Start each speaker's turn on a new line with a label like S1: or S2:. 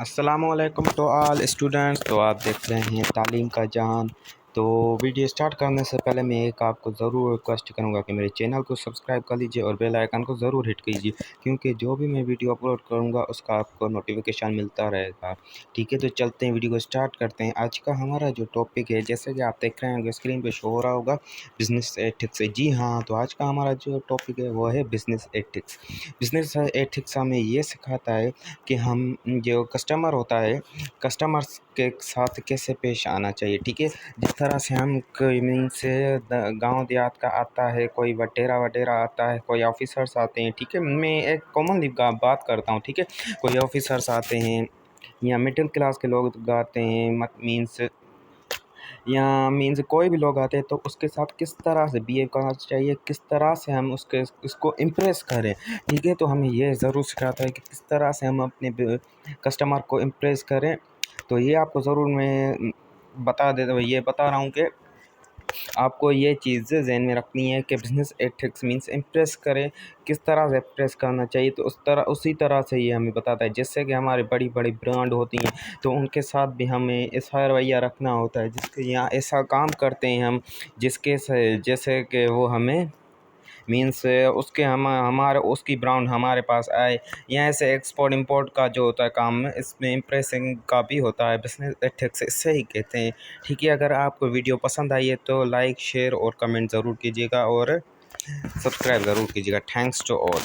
S1: अस्सलामुअलैकुम to all students. तो आप देख रहे हैं तालीम का जहान। तो वीडियो स्टार्ट करने से पहले मैं एक आपको ज़रूर रिक्वेस्ट करूंगा कि मेरे चैनल को सब्सक्राइब कर लीजिए और बेल आइकन को ज़रूर हिट कीजिए, क्योंकि जो भी मैं वीडियो अपलोड करूंगा उसका आपको नोटिफिकेशन मिलता रहेगा। ठीक है, तो चलते हैं, वीडियो को स्टार्ट करते हैं। आज का हमारा जो टॉपिक है, जैसे कि आप देख रहे हैं स्क्रीन पर शो हो रहा होगा, बिजनेस एथिक्स। जी हाँ, तो आज का हमारा जो टॉपिक है वो है बिजनेस एथिक्स। बिजनेस एथिक्स हमें ये सिखाता है कि हम जो कस्टमर होता है, कस्टमर्स के साथ कैसे पेश आना चाहिए। ठीक है, जिस तरह से हम मीन्स गांव देहात का आता है, कोई वटेरा वटेरा आता है, कोई ऑफिसर्स आते हैं। ठीक है, मैं एक कॉमन बात करता हूँ। ठीक है, कोई ऑफिसर्स आते हैं या मिडिल क्लास के लोग आते हैं, मत मीन्स या मीन्स कोई भी लोग आते हैं, तो उसके साथ किस तरह से बिहेव करना चाहिए, किस तरह से हम उसको इम्प्रेस करें। ठीक है, तो हमें ये ज़रूर सिखाता है कि किस तरह से हम अपने कस्टमर को इम्प्रेस करें। तो ये आपको ज़रूर मैं ये बता रहा हूँ कि आपको ये चीज़ ज़हन में रखनी है कि बिज़नेस एथिक्स मीन्स इम्प्रेस करें, किस तरह से इम्प्रेस करना चाहिए। तो उसी तरह से ये हमें बताता है। जैसे कि हमारी बड़ी बड़ी ब्रांड होती हैं, तो उनके साथ भी हमें ऐसा रवैया रखना होता है, जिसके यहाँ ऐसा काम करते हैं हम, जिसके से जैसे कि वो हमें मीन्स उसके हम हमारे उसकी ब्रांड हमारे पास आए। यहाँ से एक्सपोर्ट इंपोर्ट का जो होता है काम, इसमें इम्प्रेसिंग का भी होता है। बिजनेस एथिक्स इससे ही कहते हैं। ठीक है, अगर आपको वीडियो पसंद आई है तो लाइक शेयर और कमेंट ज़रूर कीजिएगा और सब्सक्राइब ज़रूर कीजिएगा। Thanks to all.